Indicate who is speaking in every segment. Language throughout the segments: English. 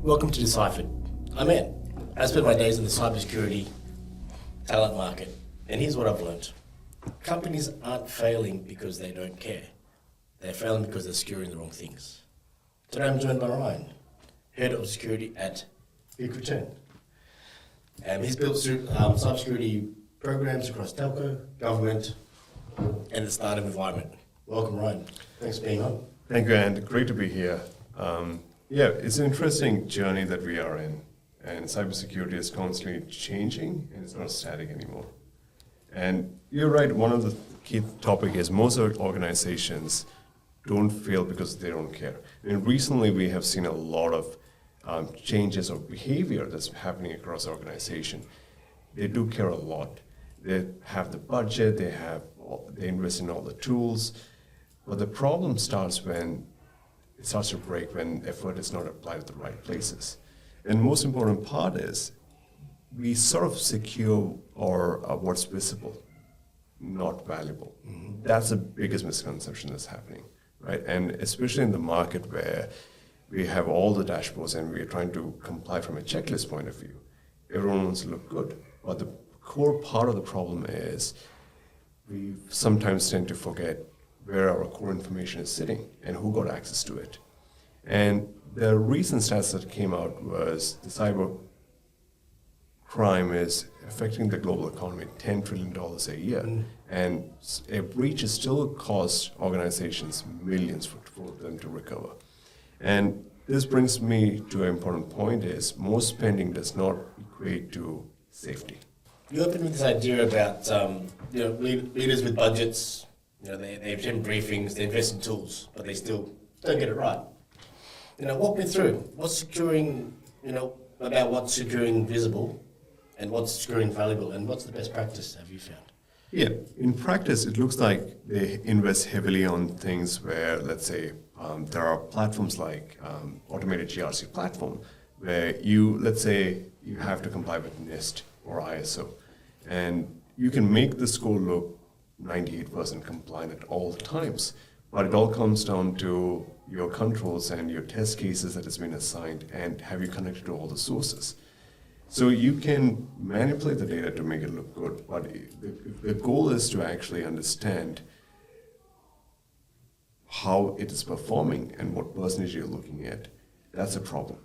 Speaker 1: Welcome to Deciphered. I'm Ed. I spend my days in the cybersecurity talent market, and here's what I've learned. Companies aren't failing because they don't care. They're failing because they're securing the wrong things. Today I'm joined by Ryan, Head of Security at VicReturn. He's built cybersecurity programs across telco, government, and the startup environment. Welcome, Ryan. Thanks for being on.
Speaker 2: Thank you, and great to be here. It's an interesting journey that we are in, and cybersecurity is constantly changing, and it's not static anymore. And you're right, one of the key topic is most organizations don't fail because they don't care. And recently we have seen a lot of changes of behavior that's happening across organization. They do care a lot. They have the budget, they invest in all the tools, but the problem starts when it starts to break, when effort is not applied at the right places. And the most important part is we sort of secure what's visible, not valuable. Mm-hmm. That's the biggest misconception that's happening, right? And especially in the market where we have all the dashboards and we are trying to comply from a checklist point of view. Everyone wants to look good, but the core part of the problem is we sometimes tend to forget where our core information is sitting and who got access to it. And the recent stats that came out was the cyber crime is affecting the global economy $10 trillion a year. Mm. And a breach is still cost organizations millions for them to recover. And this brings me to an important point is most spending does not equate to safety.
Speaker 1: You opened with this idea about leaders with budgets. They attend briefings, they invest in tools, but they still don't get it right. Walk me through what's securing, about what's securing visible and what's securing valuable, and what's the best practice have you found?
Speaker 2: Yeah, in practice, it looks like they invest heavily on things where, let's say, there are platforms like automated GRC platform, where let's say you have to comply with NIST or ISO, and you can make the score look 98% compliant at all times, but it all comes down to your controls and your test cases that has been assigned, and have you connected to all the sources. So you can manipulate the data to make it look good, but the goal is to actually understand how it is performing and what percentage you're looking at. That's a problem.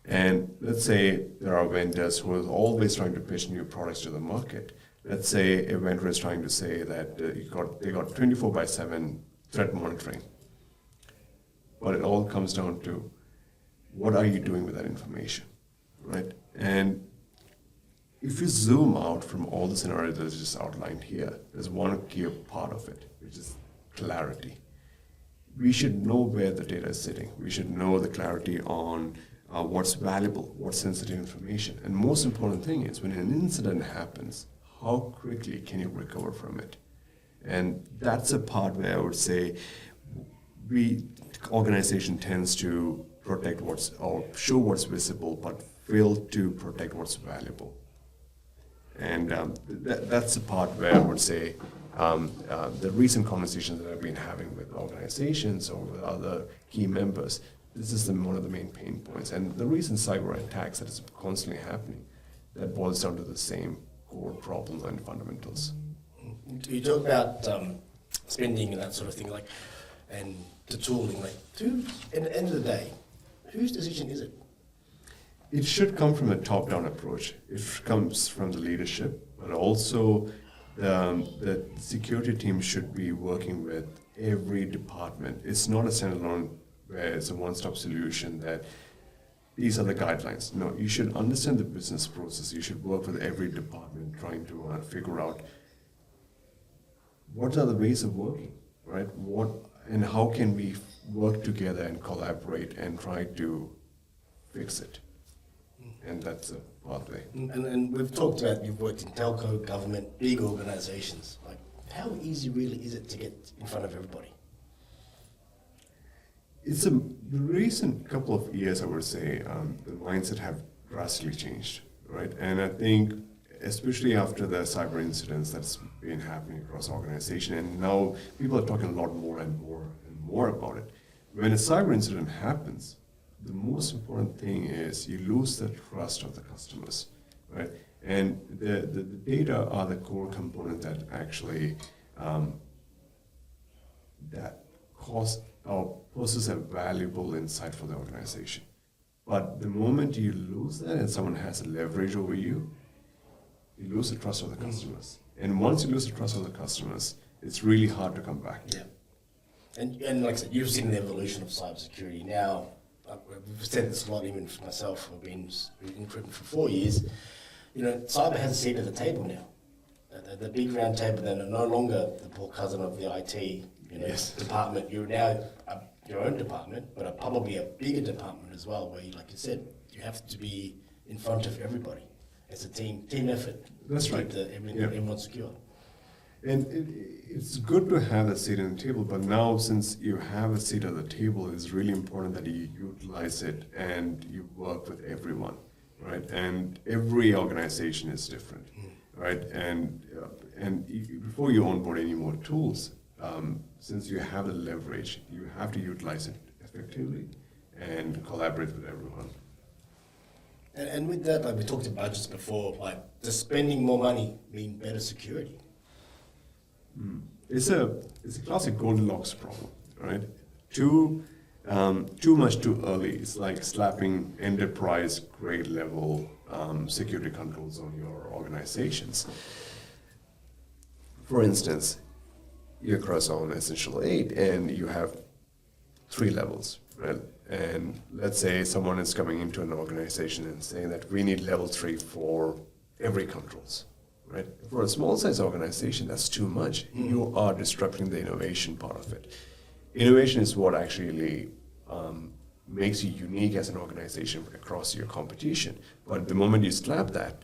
Speaker 2: And let's say there are vendors who are always trying to pitch new products to the market. Let's say a vendor is trying to say that they got 24/7 threat monitoring. But it all comes down to what are you doing with that information, right? And if you zoom out from all the scenarios that's just outlined here, there's one key part of it, which is clarity. We should know where the data is sitting. We should know the clarity on what's valuable, what's sensitive information. And most important thing is when an incident happens, how quickly can you recover from it? And that's a part where I would say organization tends to protect show what's visible, but fail to protect what's valuable. And that's the part where I would say the recent conversations that I've been having with organizations or with other key members, this is one of the main pain points. And the recent cyber attacks that is constantly happening, that boils down to the same core problem and fundamentals.
Speaker 1: You talk about spending and that sort of thing, and the tooling. At the end of the day, whose decision is it?
Speaker 2: It should come from a top-down approach. It comes from the leadership, but also the security team should be working with every department. It's not a standalone where it's a one-stop solution that these are the guidelines. No, you should understand the business process. You should work with every department trying to figure out what are the ways of working, right? And how can we work together and collaborate and try to fix it? And that's a pathway.
Speaker 1: And we've talked about you've worked in telco, government, big organizations. How easy really is it to get in front of everybody?
Speaker 2: The recent couple of years, I would say, the mindset have drastically changed, right? And I think, especially after the cyber incidents that's been happening across organization, and now people are talking a lot more and more about it. When a cyber incident happens, the most important thing is you lose the trust of the customers, right? And the data are the core component that actually that cause or possess a valuable insight for the organization. But the moment you lose that and someone has leverage over you, you lose the trust of the customers. And once you lose the trust of the customers, it's really hard to come back.
Speaker 1: Yeah. And like I said, you've seen the evolution of cybersecurity. Now, we've said this a lot, even for myself. I've been in recruitment for 4 years. You know, cyber has a seat at the table now. The big round table, they're no longer the poor cousin of the IT department. You're now your own department, but probably a bigger department as well, where, like you said, you have to be in front of everybody. It's a team effort.
Speaker 2: That's right.
Speaker 1: Everyone's secure.
Speaker 2: And it's good to have a seat at the table, but now since you have a seat at the table, it's really important that you utilize it and you work with everyone, right? And every organization is different, right? And before you onboard any more tools, since you have the leverage, you have to utilize it effectively and collaborate with everyone.
Speaker 1: And with that, like we talked about budgets before, like does spending more money mean better security?
Speaker 2: It's a classic Goldilocks problem, right? Too much too early. It's like slapping enterprise grade level security controls on your organizations. For instance, you're across on Essential 8 and you have 3 levels, right? And let's say someone is coming into an organization and saying that we need level 3 for every controls, right? For a small size organization, that's too much. You are disrupting the innovation part of it. Innovation is what actually makes you unique as an organization across your competition. But the moment you slap that,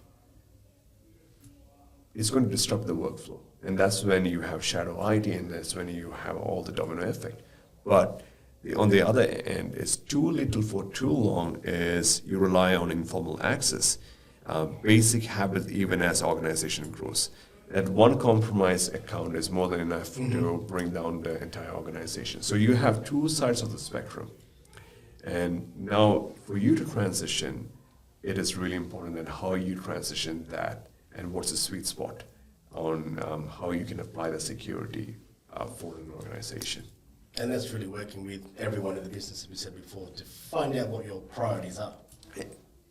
Speaker 2: it's going to disrupt the workflow. And that's when you have shadow IT, and that's when you have all the domino effect. But on the other end, it's too little for too long is you rely on informal access. Basic habits even as organization grows. That one compromised account is more than enough to bring down the entire organization. So you have 2 sides of the spectrum. And now for you to transition, it is really important that how you transition that and what's the sweet spot on how you can apply the security for an organization.
Speaker 1: And that's really working with everyone in the business, as we said before, to find out what your priorities are.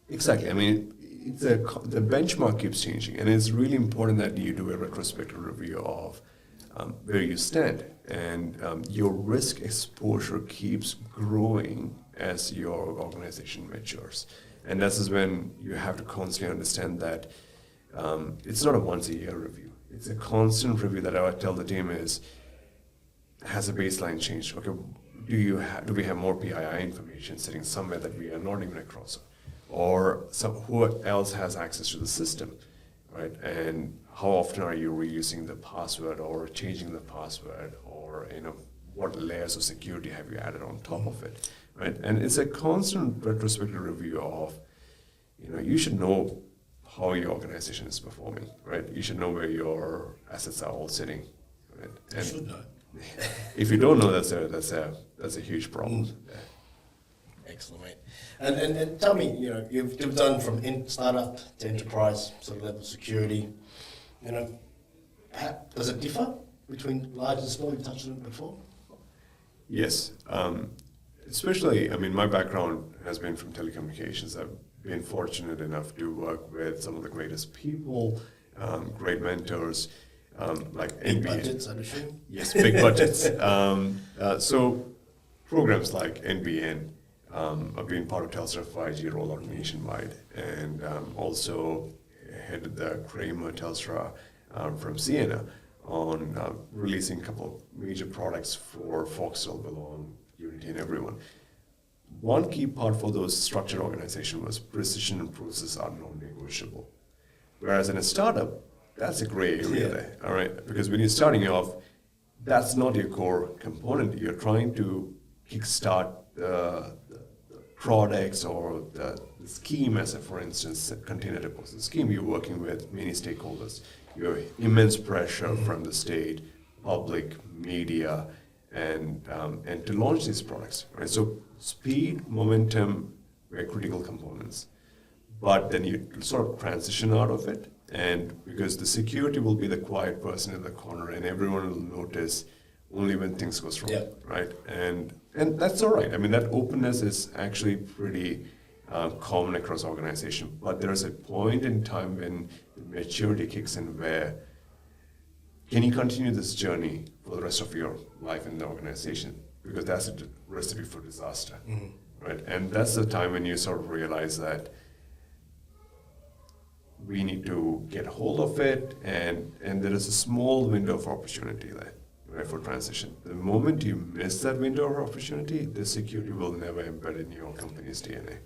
Speaker 2: Exactly. I mean, the benchmark keeps changing, and it's really important that you do a retrospective review of where you stand, and your risk exposure keeps growing as your organization matures. And this is when you have to constantly understand that it's not a once-a-year review. It's a constant review that I would tell the team is, has a baseline changed? Okay, do we have more PII information sitting somewhere that we are not even across? Or who else has access to the system, right? And how often are you reusing the password or changing the password, or what layers of security have you added on top of it, right? And it's a constant retrospective review of, you should know how your organization is performing, right? You should know where your assets are all sitting, right? And
Speaker 1: you should know.
Speaker 2: If you don't know, that's a huge problem.
Speaker 1: Excellent, mate. And tell me, you've done from startup to enterprise sort of level security. Does it differ between large and small? You've touched on it before.
Speaker 2: Yes, especially. I mean, my background has been from telecommunications. I've been fortunate enough to work with some of the greatest people, great mentors. Like
Speaker 1: big
Speaker 2: NBA.
Speaker 1: budgets, I'm assuming.
Speaker 2: Yes, big budgets. So programs like NBN, I've been part of Telstra 5G rollout nationwide, and also headed the Kramer Telstra from Sienna on releasing a couple of major products for Foxtel, Belong, Unity, and everyone. One key part for those structured organizations was precision and process are non-negotiable. Whereas in a startup, that's a gray area there, all right? Because when you're starting off, that's not your core component. You're trying to kickstart the products or the scheme, as for instance, container deposit scheme. You're working with many stakeholders. You have immense pressure from the state, public, media, and to launch these products, right? So speed, momentum were critical components, but then you sort of transition out of it, and because the security will be the quiet person in the corner, and everyone will notice only when things goes wrong, right? And that's all right. I mean, that openness is actually pretty common across organizations, but there is a point in time when the maturity kicks in where can you continue this journey for the rest of your life in the organization? Because that's a recipe for disaster, right? And that's the time when you sort of realize that we need to get hold of it, and there is a small window of opportunity there, right, for transition. The moment you miss that window of opportunity, the security will never embed in your company's DNA,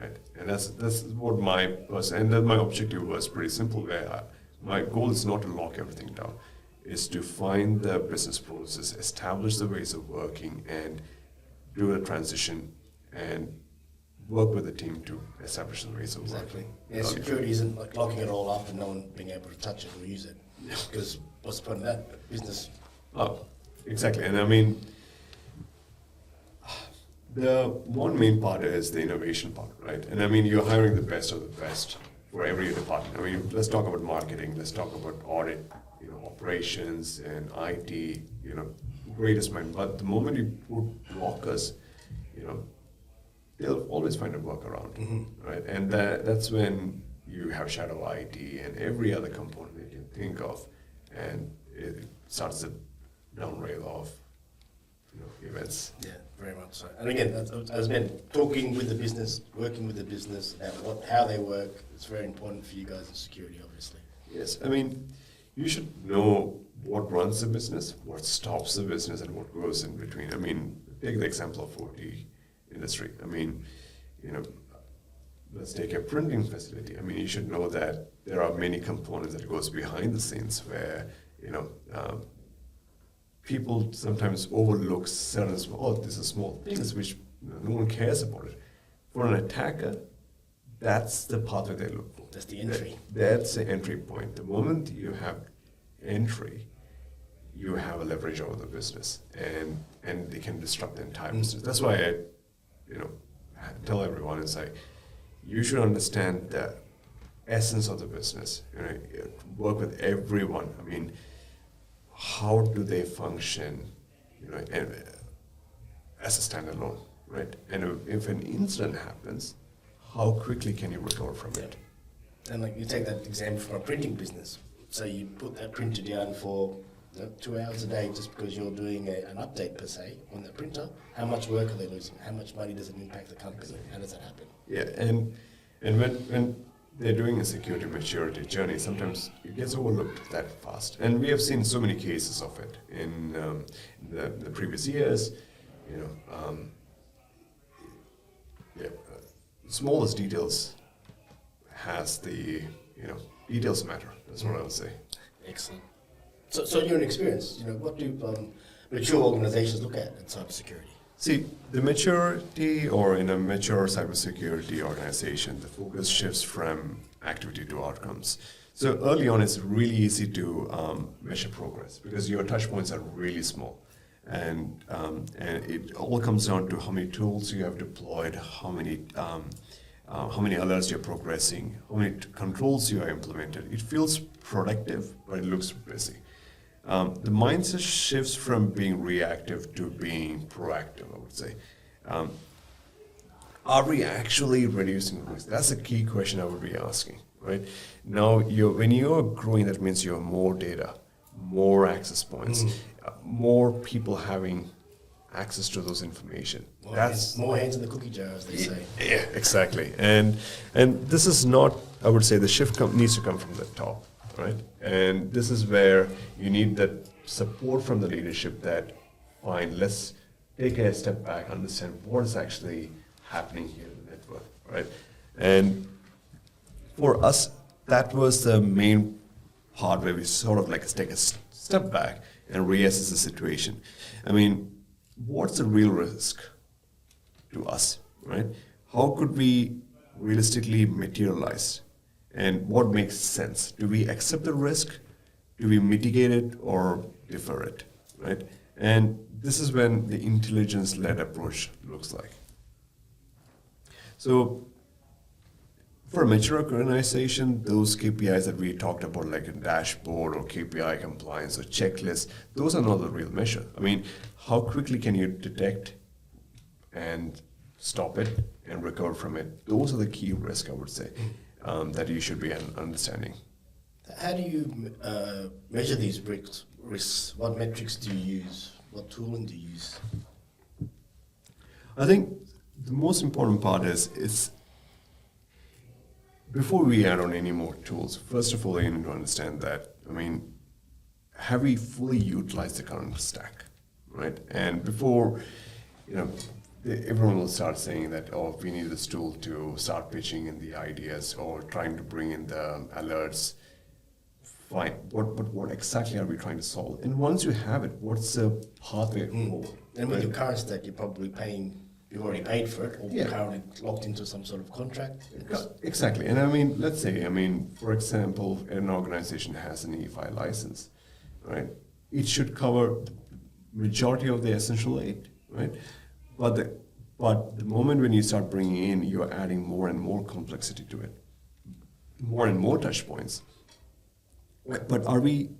Speaker 2: right? And that's what and then my objective was pretty simple, where my goal is not to lock everything down, is to find the business processes, establish the ways of working, and do a transition and work with the team to establish the ways of working.
Speaker 1: Yeah, security isn't like locking it all up and no one being able to touch it or use it. Because what's the point of that? Business.
Speaker 2: Oh, exactly. And I mean, the one main part is the innovation part, right? And I mean, you're hiring the best of the best for every department. I mean, let's talk about marketing, let's talk about audit, operations and IT, greatest mind. But the moment you put blockers, they'll always find a workaround, right? And that's when you have shadow IT and every other component that you can think of, and it starts the downrail of events.
Speaker 1: Yeah, very much so. And again, as been talking with the business, working with the business, about how they work, it's very important for you guys in security, obviously.
Speaker 2: Yes, I mean, you should know what runs the business, what stops the business, and what goes in between. I mean, take the example of OT industry. I mean, let's take a printing facility. I mean, you should know that there are many components that goes behind the scenes where, people sometimes overlook certain this is small things which no one cares about it. For an attacker, that's the pathway they look for.
Speaker 1: That's the entry.
Speaker 2: That's the entry point. The moment you have entry, you have a leverage over the business, and they can disrupt the entire business. That's why I tell everyone is like, you should understand the essence of the business. Work with everyone. I mean, how do they function, as a standalone, right? And if an incident happens, how quickly can you recover from it?
Speaker 1: And like you take that example from a printing business. So you put that printer down for 2 hours a day just because you're doing an update per se on that printer. How much work are they losing? How much money does it impact the company? How does that happen?
Speaker 2: Yeah, and when they're doing a security maturity journey, sometimes it gets overlooked that fast. And we have seen so many cases of it in the previous years. Smallest details has the, details matter. That's what I would say.
Speaker 1: Excellent. So in your experience, what do mature organizations look at in cybersecurity?
Speaker 2: See, the maturity, or in a mature cybersecurity organization, the focus shifts from activity to outcomes. So early on, it's really easy to measure progress because your touch points are really small. And it all comes down to how many tools you have deployed, how many alerts you're progressing, how many controls you have implemented. It feels productive, but it looks busy. The mindset shifts from being reactive to being proactive, I would say. Are we actually reducing risk? That's a key question I would be asking, right? Now, when you're growing, that means you have more data, more access points, more people having access to those information.
Speaker 1: More hands in the cookie jar, as they say.
Speaker 2: Yeah, exactly. And this is not, I would say, the shift needs to come from the top, right? And this is where you need that support from the leadership that, fine, let's take a step back, understand what is actually happening here in the network, right? And for us, that was the main part where we sort of like take a step back and reassess the situation. I mean, what's the real risk to us, right? How could we realistically materialize? And what makes sense? Do we accept the risk? Do we mitigate it or defer it, right? And this is when the intelligence-led approach looks like. So for a mature organization, those KPIs that we talked about, like a dashboard or KPI compliance or checklist, those are not the real measure. I mean, how quickly can you detect and stop it and recover from it? Those are the key risks, I would say, that you should be understanding.
Speaker 1: How do you measure these risks? What metrics do you use? What tooling do you use?
Speaker 2: I think the most important part is before we add on any more tools, first of all, you need to understand that, I mean, have we fully utilized the current stack, right? And before, everyone will start saying that, oh, we need this tool to start pitching in the ideas or trying to bring in the alerts. Fine, what exactly are we trying to solve? And once you have it, what's the pathway forward?
Speaker 1: And with your current stack, you're probably you've already paid for it, or currently locked into some sort of contract.
Speaker 2: Exactly, and I mean, let's say, for example, an organization has an E5 license, right? It should cover the majority of the essential 8, right? But the moment when you start bringing in, you're adding more and more complexity to it, more and more touch points. But are we,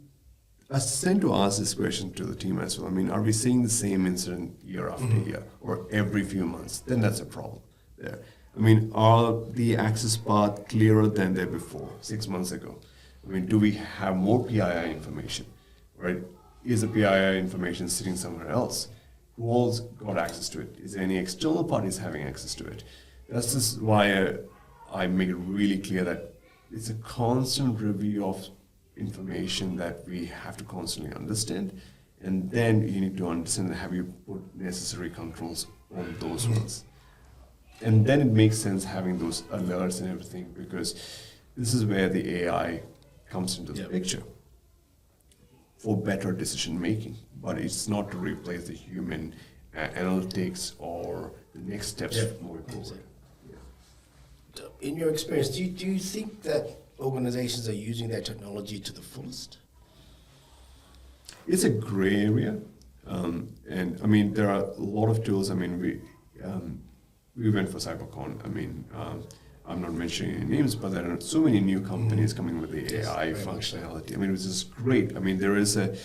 Speaker 2: I tend to ask this question to the team as well. I mean, are we seeing the same incident year after year or every few months? Then that's a problem there. I mean, are the access paths clearer than they before, 6 months ago? I mean, do we have more PII information, right? Is the PII information sitting somewhere else? Who else got access to it? Is there any external parties having access to it? That's just why I make it really clear that it's a constant review of information that we have to constantly understand, and then you need to understand have you put necessary controls on those ones. And then it makes sense having those alerts and everything, because this is where the AI comes into the picture for better decision making. But it's not to replace the human analytics or the next steps moving forward.
Speaker 1: In your experience, do you think that organizations are using that technology to the fullest?
Speaker 2: It's a gray area, and I mean there are a lot of tools. I mean we went for CyberCon. I mean I'm not mentioning any names, but there are so many new companies coming with the AI functionality. I mean, which is great. I mean, there is a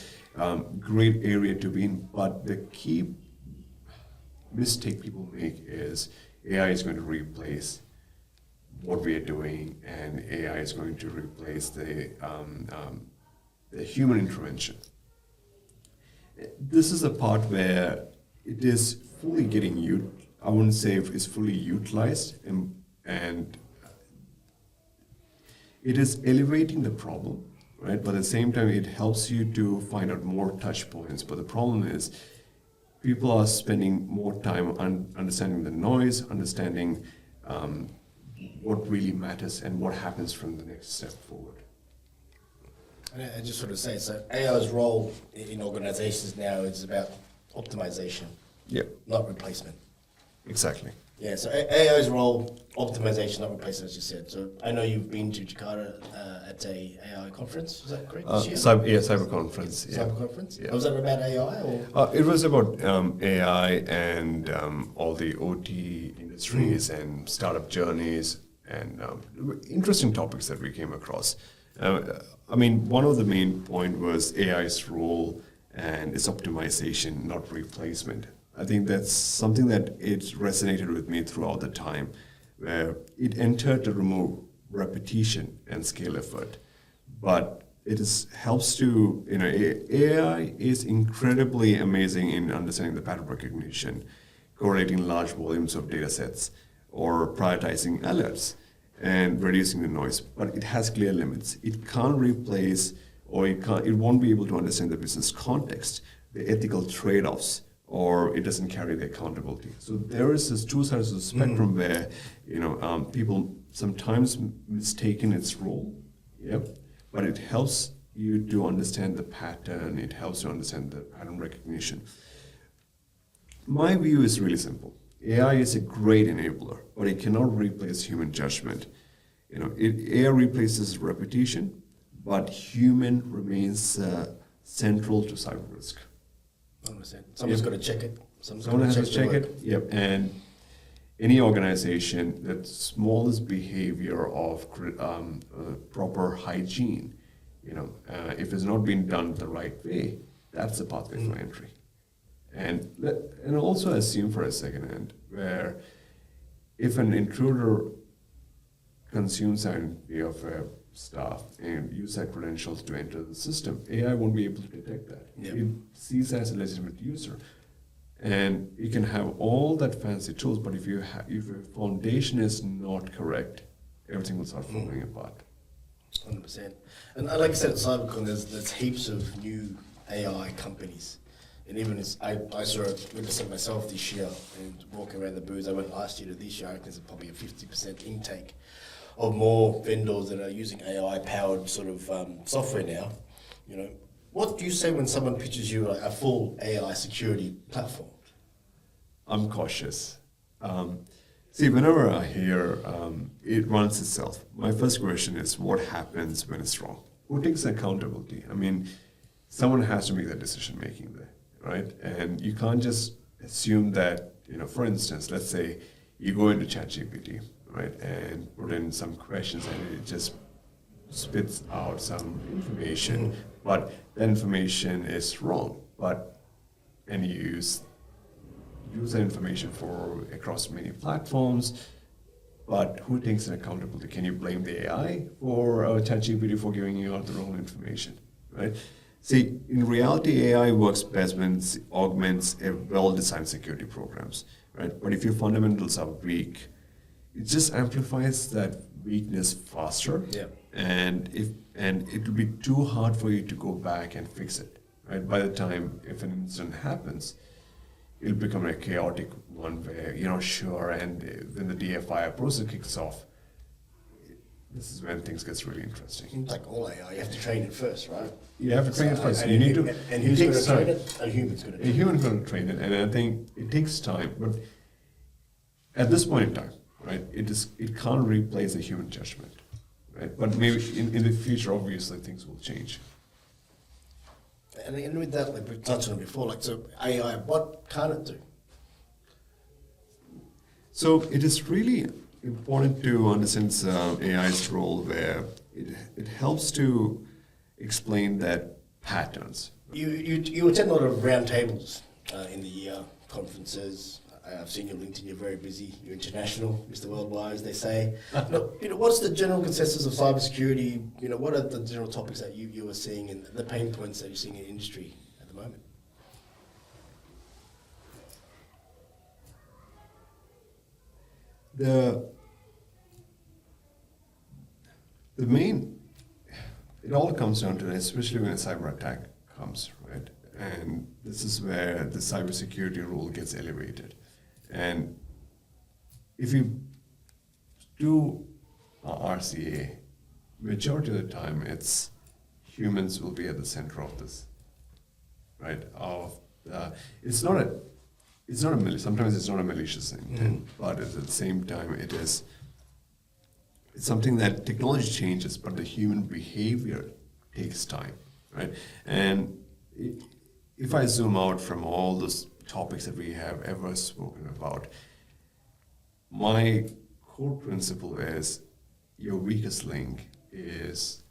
Speaker 2: great area to be in, but the key mistake people make is AI is going to replace what we are doing, and AI is going to replace the human intervention. This is a part where it is fully getting I wouldn't say it's fully utilized, and it is elevating the problem, right? But at the same time, it helps you to find out more touch points. But the problem is, people are spending more time understanding the noise, understanding what really matters and what happens from the next step forward.
Speaker 1: I just sort of say, so AI's role in organizations now is about optimization, not replacement.
Speaker 2: Exactly.
Speaker 1: Yeah, so AI's role, optimization, not replacement, as you said. So I know you've been to Jakarta at a AI conference, is that correct?
Speaker 2: Cyber conference.
Speaker 1: Cyber conference?
Speaker 2: Yeah.
Speaker 1: Was that about AI or?
Speaker 2: It was about AI and all the OT industries and startup journeys and interesting topics that we came across. I mean, one of the main point was AI's role and its optimization, not replacement. I think that's something that it resonated with me throughout the time, where it entered to remove repetition and scale effort. But it helps to, AI is incredibly amazing in understanding the pattern recognition, correlating large volumes of data sets, or prioritizing alerts and reducing the noise. But it has clear limits. It can't replace, or it won't be able to understand the business context, the ethical trade-offs, or it doesn't carry the accountability. So there is this two sides of the spectrum where people sometimes mistaken its role, but it helps you to understand the pattern. It helps you understand the pattern recognition. My view is really simple. AI is a great enabler, but it cannot replace human judgment. AI replaces repetition, but human remains central to cyber risk.
Speaker 1: 100%. Someone's got to check it.
Speaker 2: Someone has to check it. Yep. And any organization, that smallest behavior of proper hygiene, if it's not been done the right way, that's the pathway for entry. And also assume for a second, where if an intruder consumes identity of staff and use their credentials to enter the system, AI won't be able to detect that.
Speaker 1: Yep.
Speaker 2: It sees as a legitimate user. And you can have all that fancy tools, but if your foundation is not correct, everything will start falling apart.
Speaker 1: 100%. And like I said at CyberCon, there's heaps of new AI companies. And even as I saw it, witnessed it myself this year, and walking around the booths, I went last year to this year, I think there's probably a 50% intake of more vendors that are using AI-powered sort of software now. What do you say when someone pitches you a full AI security platform?
Speaker 2: I'm cautious. See, whenever I hear it runs itself, my first question is, what happens when it's wrong? Who takes accountability? I mean, someone has to make that decision making there, right? And you can't just assume that, for instance, let's say you go into ChatGPT, right, and put in some questions and it just spits out some information, but that information is wrong. And you use that information across many platforms, but who takes an accountability? Can you blame the AI for ChatGPT for giving you out the wrong information, right? See, in reality, AI works best when it augments a well-designed security programs, right? But if your fundamentals are weak, it just amplifies that weakness faster.
Speaker 1: Yeah.
Speaker 2: And it will be too hard for you to go back and fix it, right? By the time, if an incident happens, it'll become a chaotic one where you're not sure, and when the DFI process kicks off, this is when things gets really interesting.
Speaker 1: It's like all AI, you have to train it first, right?
Speaker 2: You have to train it first.
Speaker 1: And
Speaker 2: You need to.
Speaker 1: And who's going to train it? A human's going to train it.
Speaker 2: A human's going to train it, and I think it takes time. But at this point in time, right, it can't replace a human judgment, right? But maybe in the future, obviously, things will change.
Speaker 1: And with that, like we touched on it before, so AI, what can it do?
Speaker 2: So it is really important to understand AI's role, where it helps to explain that patterns.
Speaker 1: You attend a lot of roundtables in the conferences. I've seen your LinkedIn, you're very busy, you're international, Mr. Worldwide, as they say. What's the general consensus of cybersecurity? What are the general topics that you are seeing and the pain points that you're seeing in the industry at the moment?
Speaker 2: The main, it all comes down to, especially when a cyber attack comes, right? And this is where the cybersecurity role gets elevated. And if you do RCA, majority of the time it's humans will be at the center of this, right? Sometimes it's not a malicious intent, but at the same time it's something that technology changes, but the human behavior takes time, right? And if I zoom out from all those topics that we have ever spoken about, my core principle is your weakest link is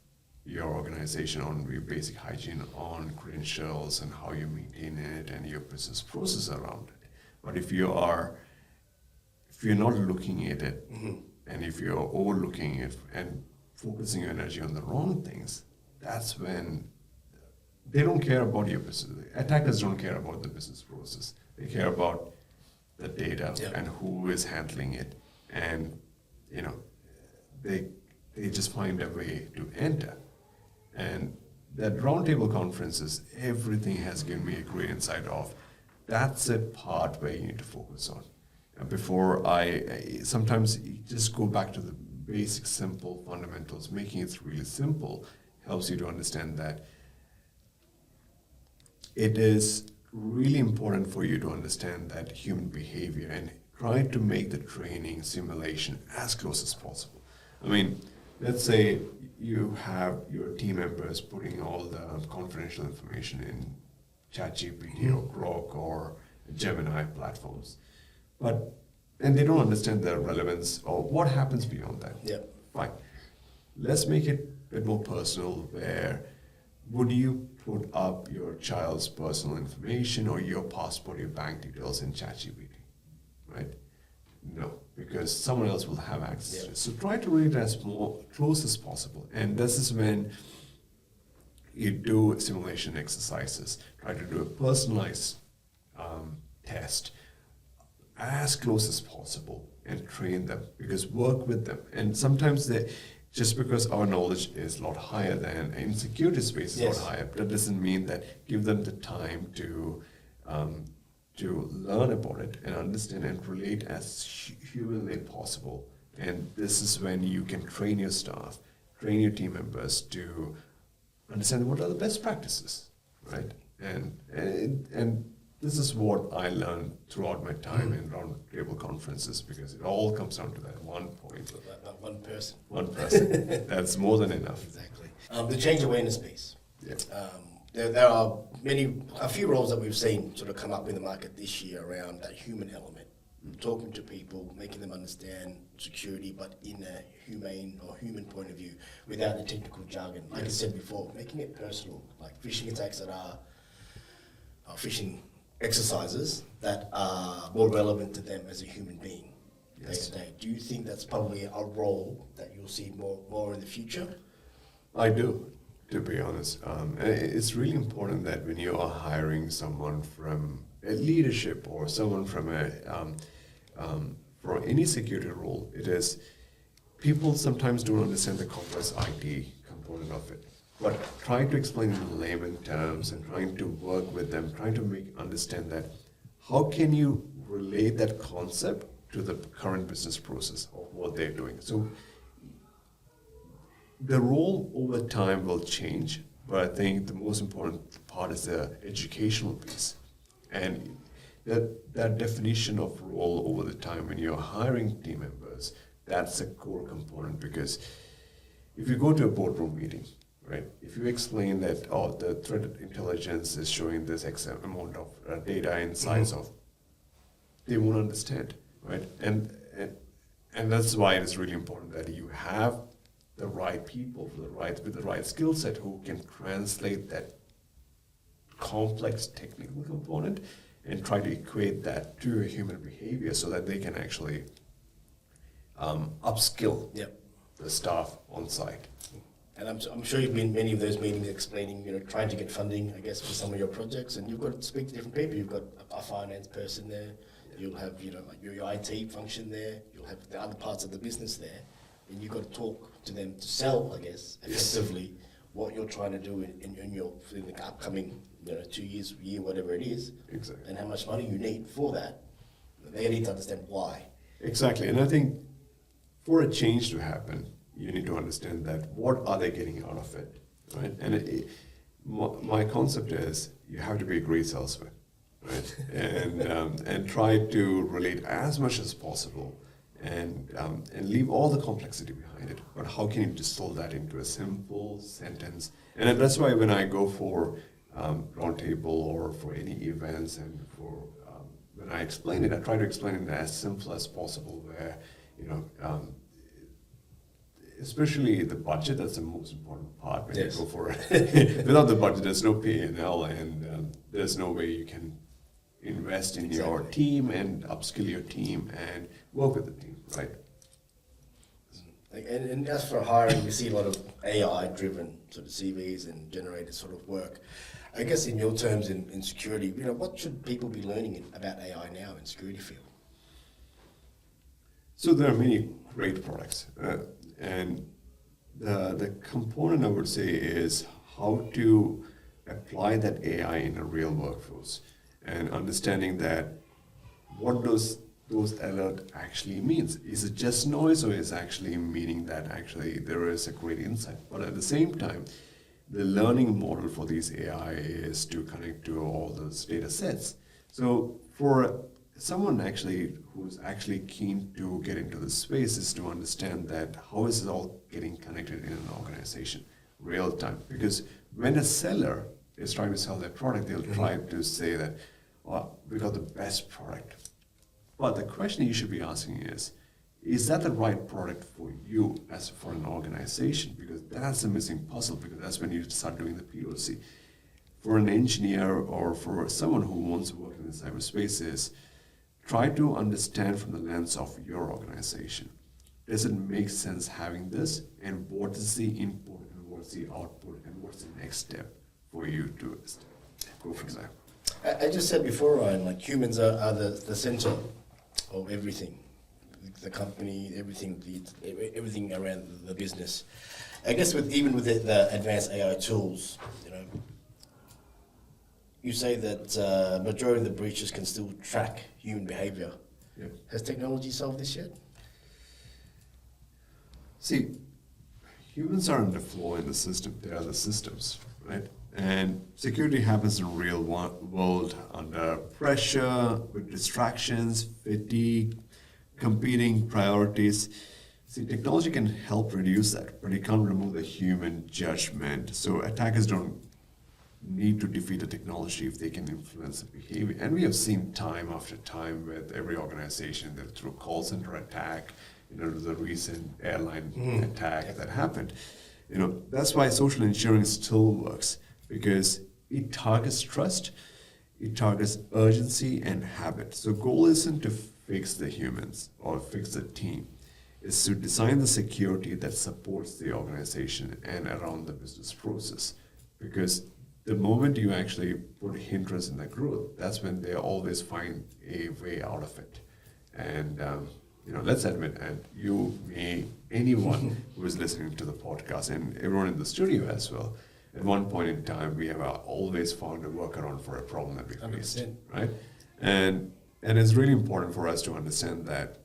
Speaker 2: your organization on your basic hygiene, on credentials and how you maintain it and your business process around it. But if you're not looking at it, and if you're overlooking it and focusing your energy on the wrong things, that's when they don't care about your business. Attackers don't care about the business process. They care about the data and who is handling it. And, they just find a way to enter. And that roundtable conferences, everything has given me a great insight of, that's a part where you need to focus on. And before sometimes you just go back to the basic, simple fundamentals. Making it really simple helps you to understand that it is really important for you to understand that human behavior and try to make the training simulation as close as possible. I mean, let's say you have your team members putting all the confidential information in ChatGPT or Grok or Gemini platforms. And they don't understand the relevance or what happens beyond that.
Speaker 1: Yeah.
Speaker 2: Fine. Let's make it a bit more personal where would you put up your child's personal information or your passport, your bank details in ChatGPT, right? No, because someone else will have access to it. So try to read it as more close as possible. And this is when you do simulation exercises. Try to do a personalized test as close as possible and train them, because work with them. And sometimes just because our knowledge is a lot higher than in security space is a lot higher, that doesn't mean that give them the time to learn about it and understand and relate as humanly possible. And this is when you can train your staff, train your team members to understand what are the best practices, right? And this is what I learned throughout my time in roundtable conferences, because it all comes down to that one point.
Speaker 1: That one person.
Speaker 2: One person. That's more than enough.
Speaker 1: Exactly. The change awareness piece.
Speaker 2: Yeah.
Speaker 1: There are a few roles that we've seen sort of come up in the market this year around that human element, talking to people, making them understand security, but in a humane or human point of view, without the technical jargon. Like I said before, making it personal, like phishing attacks that are phishing exercises that are more relevant to them as a human being day to day. Do you think that's probably a role that you'll see more in the future?
Speaker 2: I do, to be honest. It's really important that when you are hiring someone from a leadership or someone from for any security role, it is people sometimes don't understand the complex IT component of it. But trying to explain in layman terms and trying to work with them, trying to understand that how can you relate that concept to the current business process of what they're doing. So the role over time will change, but I think the most important part is the educational piece. And that definition of role over the time when you're hiring team members, that's a core component, because if you go to a boardroom meeting, right, if you explain that, the threat intelligence is showing this X amount of data in size of, they won't understand, right? And that's why it is really important that you have the right people with the right skill set who can translate that complex technical component and try to equate that to a human behavior so that they can actually upskill the staff on site.
Speaker 1: And I'm sure you've been in many of those meetings explaining, trying to get funding, I guess, for some of your projects, and you've got to speak to different people. You've got a finance person there, you'll have, like your IT function there, you'll have the other parts of the business there, and you've got to talk to them to sell, I guess, effectively what you're trying to do in the upcoming 2 years, year, whatever it is,
Speaker 2: Exactly.
Speaker 1: and how much money you need for that. They need to understand why.
Speaker 2: Exactly, and I think for a change to happen, you need to understand that what are they getting out of it, right? And my concept is you have to be a great salesman, right? And try to relate as much as possible, and leave all the complexity behind it. But how can you distill that into a simple sentence? And that's why when I go for roundtable or for any events, and when I explain it, I try to explain it as simple as possible, where especially the budget, that's the most important part when you go for it. Without the budget, there's no P&L, and there's no way you can invest in your team and upskill your team and work with the team, right?
Speaker 1: And as for hiring, we see a lot of AI-driven sort of CVs and generated sort of work. I guess in your terms in security, what should people be learning about AI now in security field?
Speaker 2: So there are many great products. And the component I would say is how to apply that AI in a real workforce, and understanding that what those alert actually means. Is it just noise, or is actually meaning that actually there is a great insight? But at the same time, the learning model for these AI is to connect to all those data sets. So for someone who's actually keen to get into this space is to understand that how is it all getting connected in an organization real time. Because when a seller is trying to sell their product, they'll try to say that, well, we got the best product. But the question you should be asking is that the right product for you as for an organization? Because that's the missing puzzle, because that's when you start doing the POC. For an engineer or for someone who wants to work in the cyberspace is try to understand from the lens of your organization. Does it make sense having this? And what is the input and what's the output and what's the next step for you to go from there?
Speaker 1: I just said before, Ryan, like humans are the center of everything. The company, everything around the business. I guess even with the advanced AI tools, you say that majority of the breaches can still track human behavior.
Speaker 2: Yeah.
Speaker 1: Has technology solved this yet?
Speaker 2: See, humans aren't the flaw in the system, they are the systems, right? And security happens in the real world under pressure, with distractions, fatigue, competing priorities. See, technology can help reduce that, but it can't remove the human judgment. So attackers don't need to defeat the technology if they can influence the behavior. And we have seen time after time with every organization that through call center attack, the recent airline attack that happened. That's why social engineering still works, because it targets trust, it targets urgency and habit. So goal isn't to fix the humans or fix the team. It's to design the security that supports the organization and around the business process. Because the moment you actually put hindrance in the growth, that's when they always find a way out of it. And let's admit, and you, me, anyone who is listening to the podcast, and everyone in the studio as well, at one point in time, we have always found a workaround for a problem that we faced,
Speaker 1: 100%.
Speaker 2: right? And it's really important for us to understand that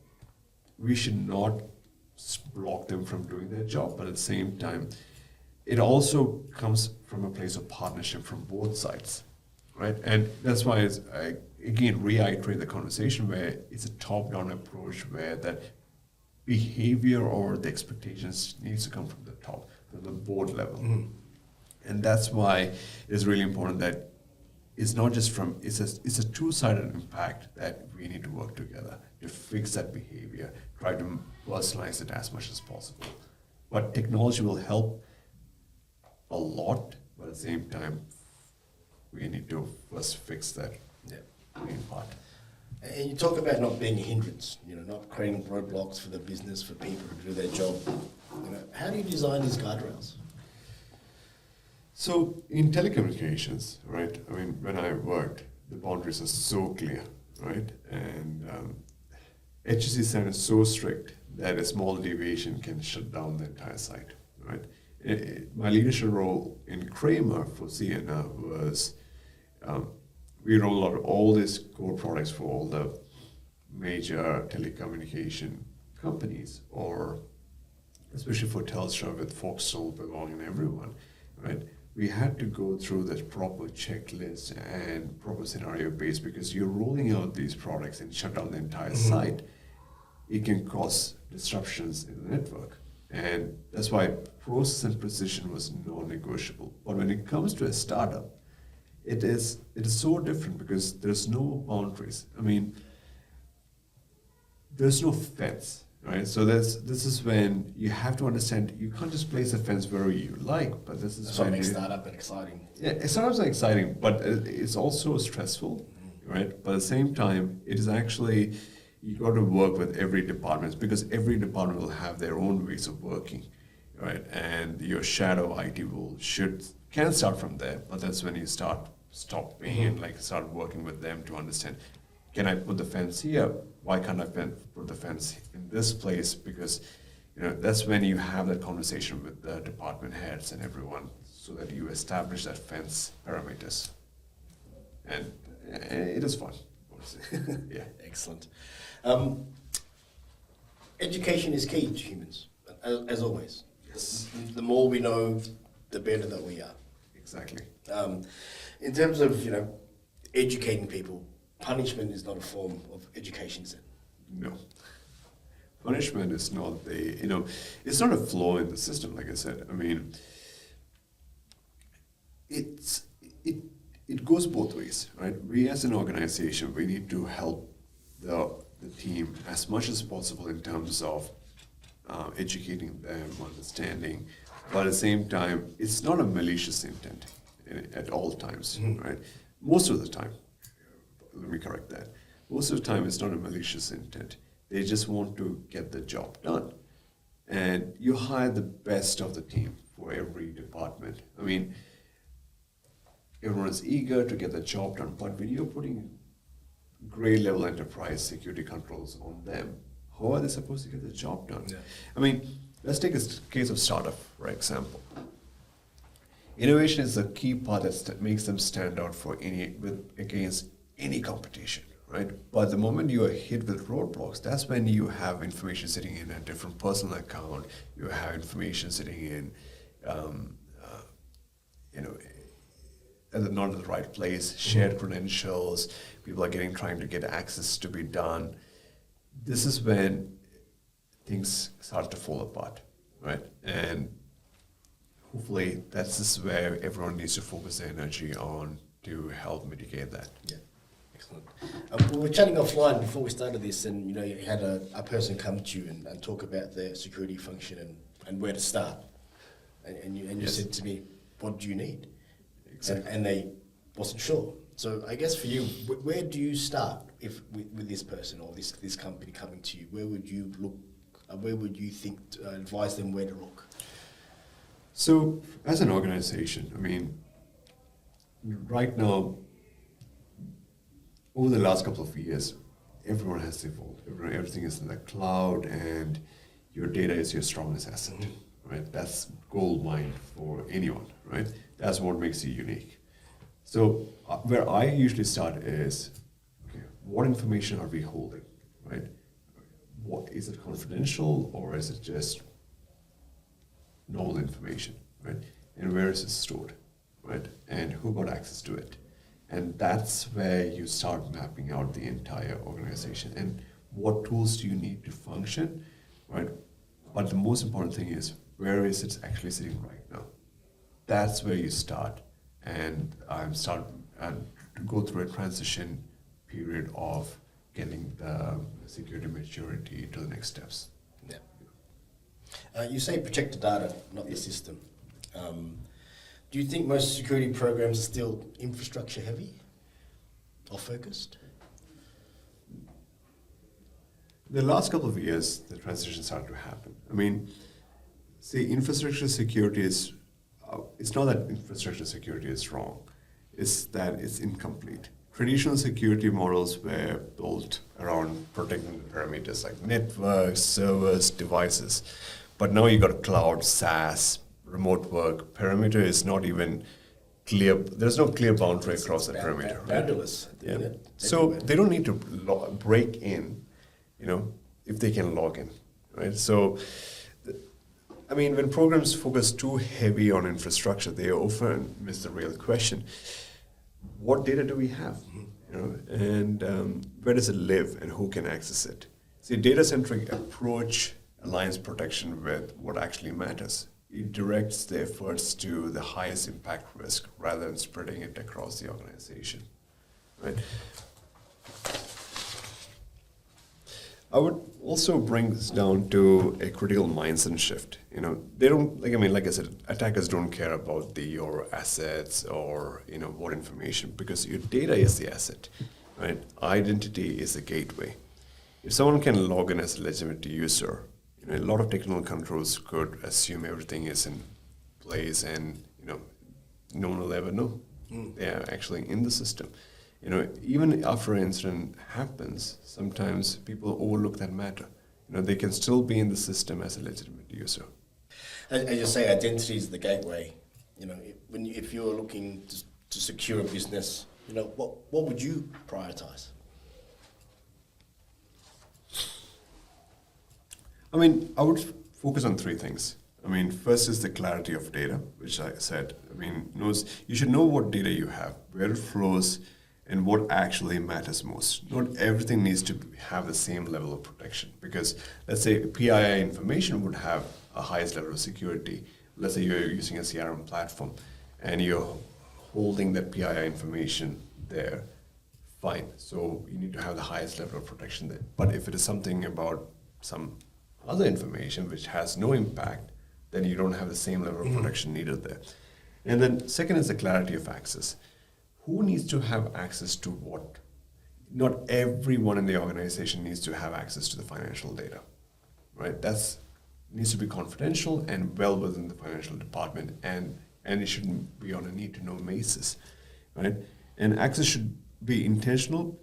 Speaker 2: we should not block them from doing their job, but at the same time, it also comes from a place of partnership from both sides, right? And that's why I again reiterate the conversation where it's a top-down approach where that behavior or the expectations needs to come from the top, from the board level. Mm-hmm. And that's why it's really important that it's not just it's a two-sided impact that we need to work together to fix that behavior, try to personalize it as much as possible. But technology will help a lot, but at the same time, we need to first fix that main part.
Speaker 1: And you talk about not being a hindrance, not creating roadblocks for the business, for people to do their job. How do you design these guardrails?
Speaker 2: So in telecommunications, right? I mean, when I worked, the boundaries are so clear, right? And HCC standard is so strict that a small deviation can shut down the entire site, right? My leadership role in Kramer for Ciena was we roll out all these core products for all the major telecommunication companies, or especially for Telstra with Foxtel belonging everyone, right? We had to go through the proper checklist and proper scenario base, because you're rolling out these products and shut down the entire site. It can cause disruptions in the network. And that's why process and precision was non-negotiable. But when it comes to a startup, it is so different, because there's no boundaries. I mean, there's no fence, right? So this is when you have to understand you can't just place a fence wherever you like, but this is
Speaker 1: what makes startup exciting.
Speaker 2: Yeah, startups are exciting, but it's also stressful, right? But at the same time, it is actually, you got to work with every department, because every department will have their own ways of working, right? And your shadow IT can start from there, but that's when you stop being and start working with them to understand, can I put the fence here? Why can't I put the fence in this place? Because that's when you have that conversation with the department heads and everyone, so that you establish that fence parameters. And it is fun. Yeah,
Speaker 1: excellent. Education is key to humans, as always.
Speaker 2: Yes.
Speaker 1: The more we know, the better that we are.
Speaker 2: Exactly.
Speaker 1: In terms of educating people, punishment is not a form of education, is it?
Speaker 2: No. Punishment is not it's not a flaw in the system, like I said. I mean, it
Speaker 3: goes both ways, right? We as an organization, we need to help the team as much as possible in terms of educating them, understanding, but at the same time, it's not a malicious intent at all times, right? Most of the time, let me correct that. Most of the time, it's not a malicious intent. They just want to get the job done. And you hire the best of the team for every department. I mean, everyone is eager to get the job done, but when you're putting grade level enterprise security controls on them, how are they supposed to get the job done?
Speaker 1: Yeah.
Speaker 3: I mean, let's take a case of startup, for example. Innovation is the key part that makes them stand out against any competition, right? But the moment you are hit with roadblocks, that's when you have information sitting in a different personal account. You have information sitting in, not at the right place, shared credentials, people are trying to get access to be done. This is when things start to fall apart, right? And hopefully this is where everyone needs to focus their energy on to help mitigate that.
Speaker 1: Yeah, excellent. We were chatting offline before we started this, and you had a person come to you and talk about their security function and where to start. And you
Speaker 3: Yes.
Speaker 1: said to me, "What do you need?"
Speaker 3: Exactly.
Speaker 1: And they wasn't sure. So I guess for you, where do you start with this person or this company coming to you? Where would you look? Where would you think to advise them where to look?
Speaker 3: So as an organization, I mean, right now, over the last couple of years, everyone has evolved. Everything is in the cloud, and your data is your strongest asset, right? That's gold mine for anyone, right? That's what makes you unique. So where I usually start is, okay, what information are we holding, right? What is it confidential, or is it just normal information, right? And where is it stored, right? And who got access to it? And that's where you start mapping out the entire organization and what tools do you need to function, right? But the most important thing is, where is it actually sitting right now? That's where you start, and to go through a transition period of getting the security maturity to the next steps.
Speaker 1: Yeah. You say protect the data, not the system. Do you think most security programs are still infrastructure heavy or focused?
Speaker 3: The last couple of years, the transition started to happen. I mean, see, infrastructure security is, it's not that infrastructure security is wrong, it's that it's incomplete. Traditional security models were built around protecting the parameters like networks, servers, devices. But now you got cloud, SaaS, remote work. Perimeter is not even clear. There's no clear boundary across the perimeter. Right?
Speaker 1: Boundaryless.
Speaker 3: Yeah. So they don't need to break in, if they can log in, right? So, I mean, when programs focus too heavy on infrastructure, they often miss the real question. What data do we have? And where does it live and who can access it? See, data-centric approach aligns protection with what actually matters. It directs the efforts to the highest impact risk rather than spreading it across the organization, right? I would also bring this down to a critical mindset shift. They don't, like I said, attackers don't care about your assets or, what information, because your data is the asset, right? Identity is the gateway. If someone can log in as a legitimate user, a lot of technical controls could assume everything is in place and, no one will ever know they are actually in the system. Even after an incident happens, sometimes people overlook that matter. They can still be in the system as a legitimate user.
Speaker 1: As you say, identity is the gateway. If you're looking to secure a business, what would you prioritize?
Speaker 3: I mean, I would focus on three things. First is the clarity of data, which I said. You should know what data you have, where it flows, and what actually matters most. Not everything needs to have the same level of protection, because let's say PII information would have a highest level of security. Let's say you're using a CRM platform and you're
Speaker 2: holding that PII information there, fine. So you need to have the highest level of protection there. But if it is something about some other information which has no impact, then you don't have the same level of protection needed there. And then second is the clarity of access. Who needs to have access to what? Not everyone in the organization needs to have access to the financial data, right? That's needs to be confidential and well within the financial department, and it shouldn't be on a need to know basis, right? And access should be intentional,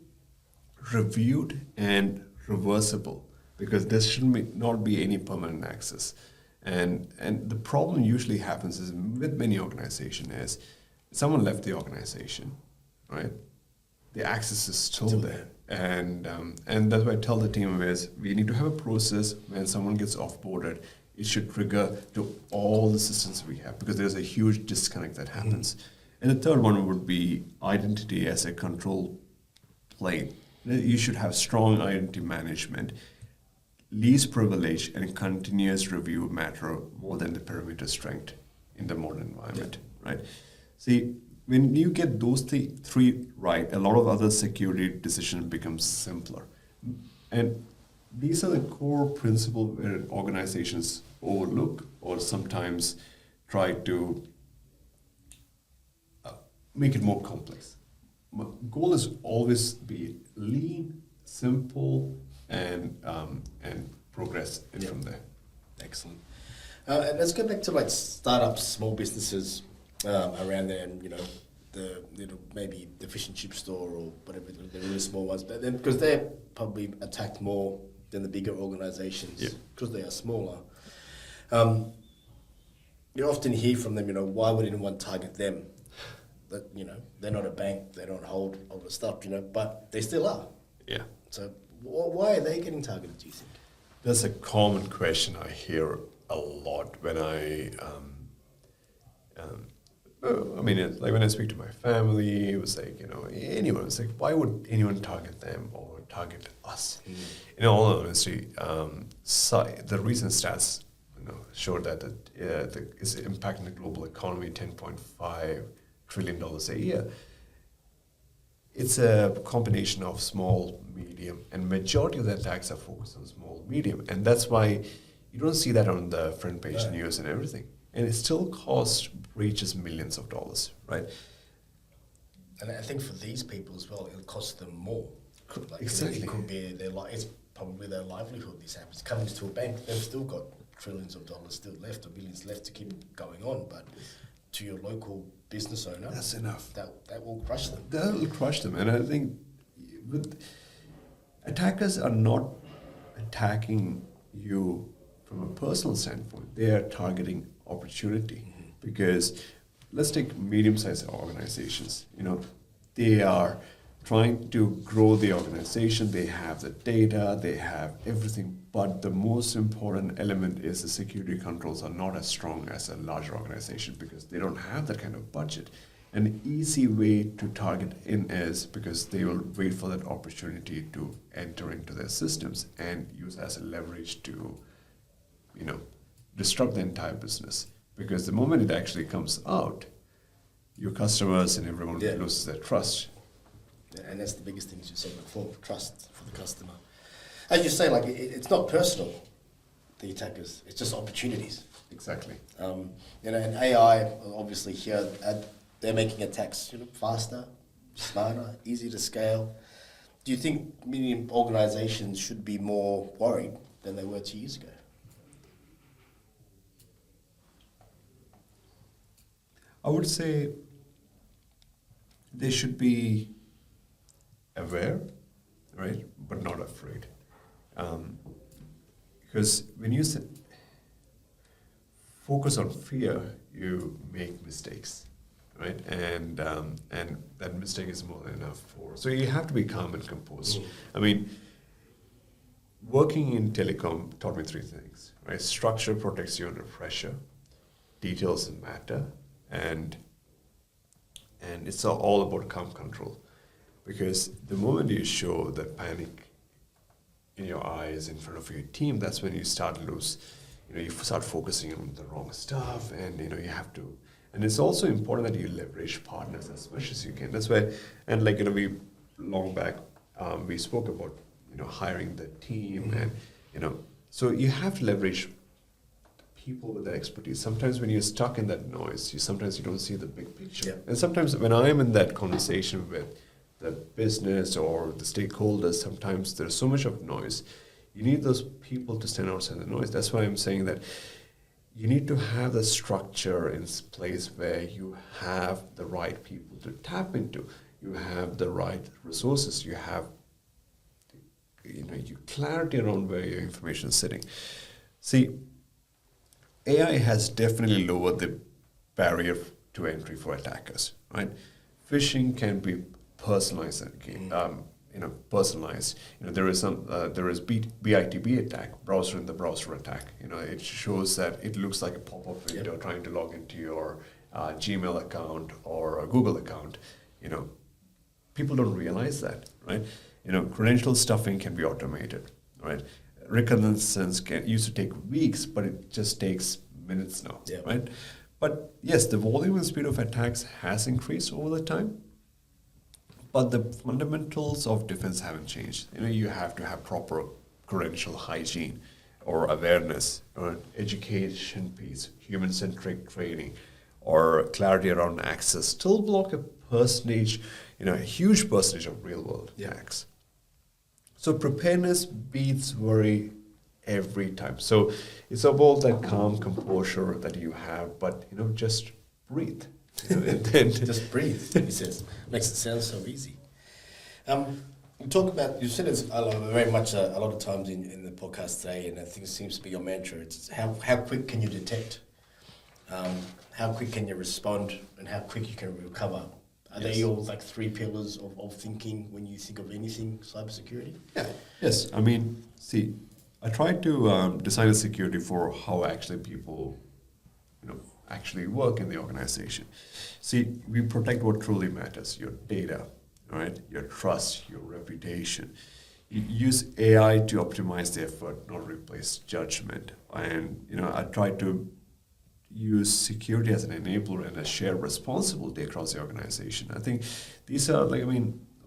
Speaker 2: reviewed, and reversible, because there should not be any permanent access. And the problem usually happens is with many organizations is someone left the organization, right? The access is still there. And that's why I tell the team is we need to have a process when someone gets offboarded, it should trigger to all the systems we have, because there's a huge disconnect that happens. And the third one would be identity as a control plane. You should have strong identity management. Least privilege and continuous review matter more than the perimeter strength in the modern environment, right? See, when you get those three right, a lot of other security decisions become simpler. And these are the core principles where organizations overlook or sometimes try to make it more complex. My goal is always be lean, simple, and progress from there.
Speaker 1: Excellent. And let's go back to like startups, small businesses around there, and the maybe the fish and chip store or whatever, the really small ones, but then because they're probably attacked more than the bigger organizations because they are smaller. You often hear from them, why would anyone target them? That they're not a bank, they don't hold all the stuff, but they still are.
Speaker 2: Yeah.
Speaker 1: So why are they getting targeted, do you think?
Speaker 2: That's a common question I hear a lot when it's like when I speak to my family, it was like, anyone, it's like, why would anyone target them or target us? In all honesty, the recent stats showed that it's impacting the global economy $10.5 trillion a year. It's a combination of small, medium, and majority of the attacks are focused on small, medium. And that's why you don't see that on the front page news and everything. And it still costs breaches millions of dollars, right?
Speaker 1: And I think for these people as well, it'll cost them more.
Speaker 2: Exactly.
Speaker 1: It could be it's probably their livelihood. This happens. Coming to a bank, they've still got trillions of dollars still left, or billions left to keep going on. But to your local business owner,
Speaker 2: that's enough.
Speaker 1: That will crush them.
Speaker 2: That will crush them. And I think attackers are not attacking you from a personal standpoint. They are targeting opportunity. Because let's take medium-sized organizations. They are trying to grow the organization. They have the data, they have everything. But the most important element is the security controls are not as strong as a larger organization because they don't have that kind of budget. An easy way to target in is because they will wait for that opportunity to enter into their systems and use as a leverage to, disrupt the entire business. Because the moment it actually comes out, your customers and everyone loses their trust.
Speaker 1: Yeah, and that's the biggest thing, as you said before, trust for the customer. As you say, it's not personal, the attackers, it's just opportunities.
Speaker 2: Exactly.
Speaker 1: And AI, obviously here, they're making attacks faster, smarter, easier to scale. Do you think medium organizations should be more worried than they were 2 years ago?
Speaker 2: I would say they should be aware, right, but not afraid. Because when you focus on fear, you make mistakes, right? And that mistake is more than enough for. So you have to be calm and composed. I mean, working in telecom taught me three things, right? Structure protects you under pressure, details matter, and it's all about calm control. Because the moment you show the panic in your eyes in front of your team, that's when you start you start focusing on the wrong stuff, and you have to.
Speaker 3: And it's also important that you leverage partners as much as you can. That's why, and like, we long back, we spoke about, hiring the team and, so you have to leverage people with that expertise. Sometimes when you're stuck in that noise, sometimes you don't see the big picture.
Speaker 1: Yeah.
Speaker 3: And sometimes when I'm in that conversation with the business or the stakeholders, sometimes there's so much of noise. You need those people to stand outside the noise. That's why I'm saying that you need to have the structure in place where you have the right people to tap into. You have the right resources. You have your clarity around where your information is sitting. See, AI has definitely lowered the barrier to entry for attackers, right? Phishing can be personalized again, personalized. There is BITB attack, browser in the browser attack. It shows that it looks like a pop-up window trying to log into your Gmail account or a Google account. People don't realize that, right? Credential stuffing can be automated, right? Reconnaissance used to take weeks, but it just takes minutes now, right? But yes, the volume and speed of attacks has increased over the time, but the fundamentals of defense haven't changed. You have to have proper credential hygiene or awareness or education piece, human-centric training, or clarity around access still block a percentage, a huge percentage of real-world attacks. So preparedness beats worry every time. So it's about that calm composure that you have, but just breathe. And then
Speaker 1: Just breathe, he says. Makes it sound so easy. You talk about, you said it's very much a lot of times in the podcast today, and I think it seems to be your mantra. It's how quick can you detect? How quick can you respond, and how quick you can recover? Are they your three pillars of thinking when you think of anything cybersecurity?
Speaker 3: Yeah. Yes. See, I tried to design a security for how actually people, actually work in the organization. See, we protect what truly matters: your data, right? Your trust, your reputation. You use AI to optimize the effort, not replace judgment. And I try to use security as an enabler and a shared responsibility across the organization. I think these are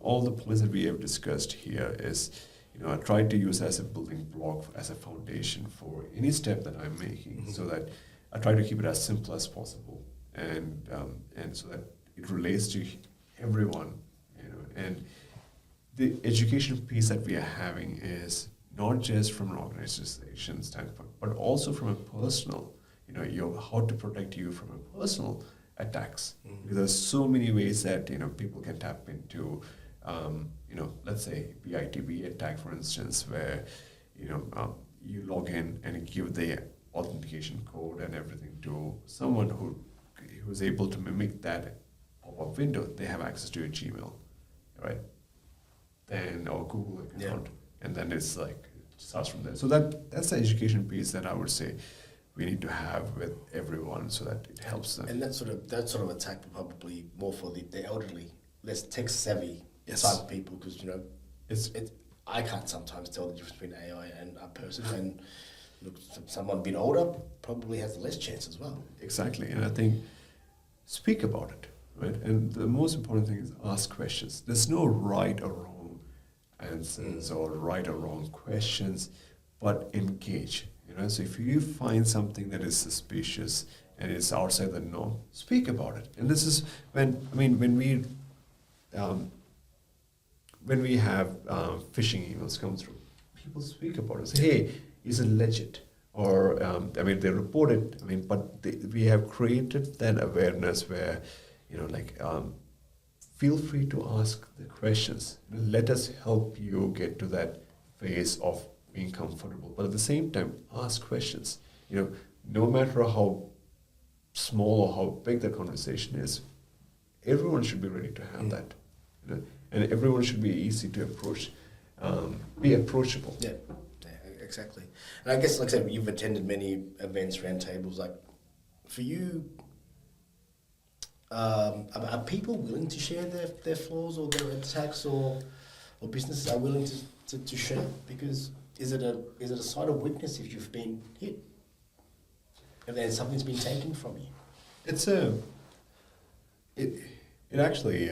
Speaker 3: all the points that we have discussed here is, I try to use as a building block, as a foundation for any step that I'm making, so that I try to keep it as simple as possible, and so that it relates to everyone, and the education piece that we are having is not just from an organization standpoint, but also from a personal, how to protect you from a personal attacks. Because there's so many ways that, people can tap into, let's say BITB attack, for instance, where, you log in and give the authentication code and everything to someone who's able to mimic that pop-up window. They have access to your Gmail, right? Then or Google account, and then it starts from there. So that's the education piece that I would say we need to have with everyone, so that it helps them.
Speaker 1: And that sort of attack will probably more for the elderly, less tech savvy type of people, because I can't sometimes tell the difference between AI and a person, and look, someone a bit older probably has less chance as well.
Speaker 3: Exactly, and I think speak about it, right? And the most important thing is ask questions. There's no right or wrong answers or right or wrong questions, but engage. So if you find something that is suspicious and it's outside the norm, speak about it. And this is when we have phishing emails come through, people speak about it. Say, hey, is it legit? Or they report it. But we have created that awareness where, feel free to ask the questions. Let us help you get to that phase of being comfortable, but at the same time, ask questions. No matter how small or how big the conversation is, everyone should be ready to have that, and everyone should be easy to approach, be approachable.
Speaker 1: Yeah, exactly. And I guess, like I said, you've attended many events, roundtables. Like, for you, are people willing to share their flaws or their attacks, or businesses are willing to share? Because is it a sign of weakness if you've been hit, and then something's been taken from you?
Speaker 3: It's It actually,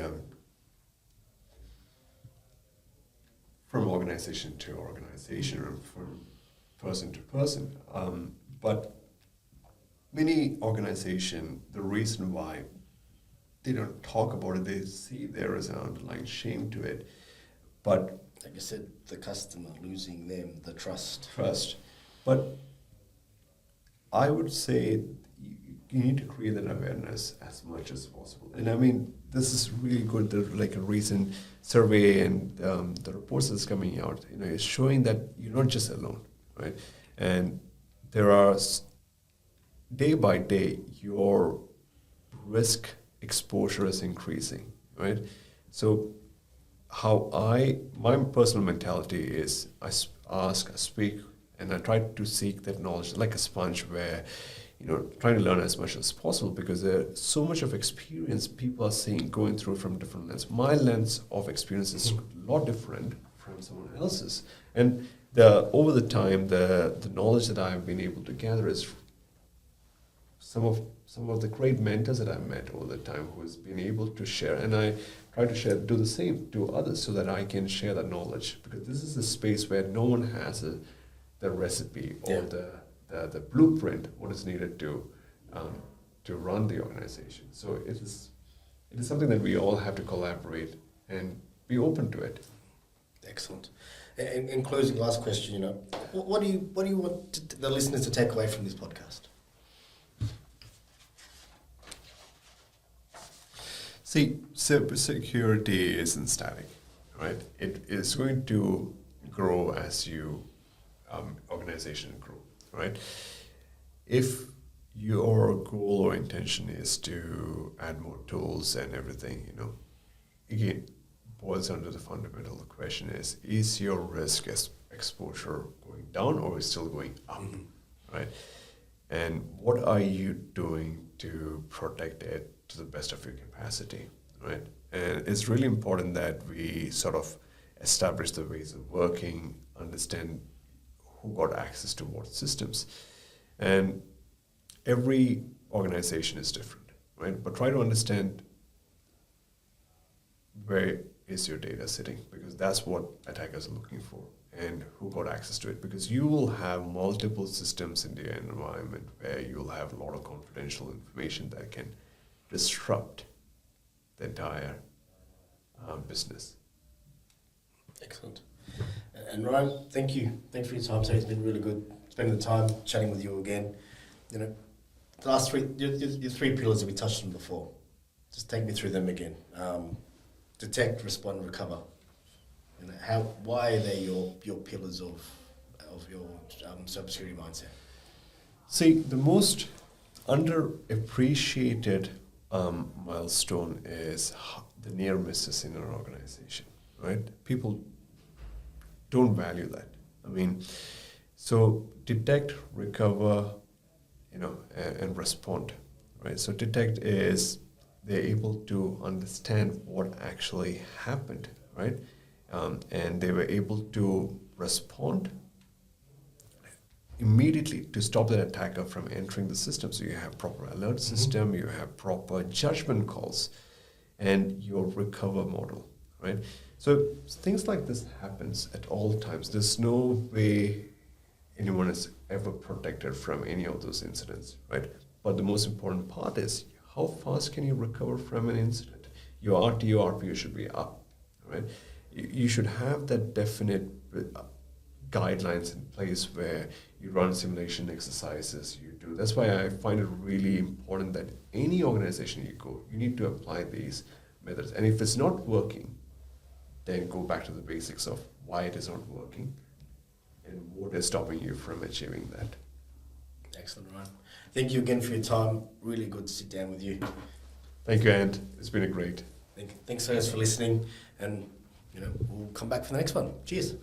Speaker 3: from organization to organization or from person to person, but many organization, the reason why they don't talk about it, they see there is an underlying shame to it, but
Speaker 1: Like you said, the customer, losing them, the trust.
Speaker 3: But I would say you need to create that awareness as much as possible. And I mean, this is really good. Like a recent survey and the reports that's coming out, is showing that you're not just alone, right? And there are day by day your risk exposure is increasing, right? So my personal mentality is I ask, I speak, and I try to seek that knowledge like a sponge where, trying to learn as much as possible because there's so much of experience people are seeing going through from different lenses. My lens of experience is a lot different from someone else's. And over the time, the knowledge that I've been able to gather is some of the great mentors that I've met over the time who has been able to share, and I try to do the same to others so that I can share that knowledge, because this is a space where no one has the recipe or the blueprint what is needed to run the organization. So it is something that we all have to collaborate and be open to it.
Speaker 1: Excellent. In closing, last question, what do you want the listeners to take away from this podcast?
Speaker 3: See, cybersecurity isn't static, right? It is going to grow as you organization grow, right? If your goal or intention is to add more tools and everything, again, boils down to the fundamental question is your risk exposure going down or is still going up, right? And what are you doing to protect it to the best of your capacity, right? And it's really important that we sort of establish the ways of working, understand who got access to what systems. And every organization is different, right? But try to understand where is your data sitting, because that's what attackers are looking for, and who got access to it, because you will have multiple systems in the environment where you'll have a lot of confidential information that can disrupt the entire business.
Speaker 1: Excellent. And Ryan, thank you. Thanks for your time today. It's been really good spending the time chatting with you again. The last your three pillars that we touched on before. Just take me through them again. Detect, respond, recover. Why are they your pillars of your cybersecurity mindset?
Speaker 3: See, the most underappreciated milestone is the near misses in our organization, right? People don't value that. I mean, so detect, recover, and respond, right? So detect is they're able to understand what actually happened, right? And they were able to respond immediately to stop the attacker from entering the system. So you have proper alert system, you have proper judgment calls, and your recover model, right? So things like this happens at all times. There's no way anyone is ever protected from any of those incidents, right? But the most important part is how fast can you recover from an incident? Your RTO, RPO should be up, right? You should have that definite guidelines in place where you run simulation exercises, that's why I find it really important that any organization you go, you need to apply these methods. And if it's not working, then go back to the basics of why it is not working and what is stopping you from achieving that.
Speaker 1: Excellent, Ryan. Thank you again for your time. Really good to sit down with you.
Speaker 3: Thank you, Ant. It's been a great.
Speaker 1: Thanks guys for listening, and we'll come back for the next one. Cheers.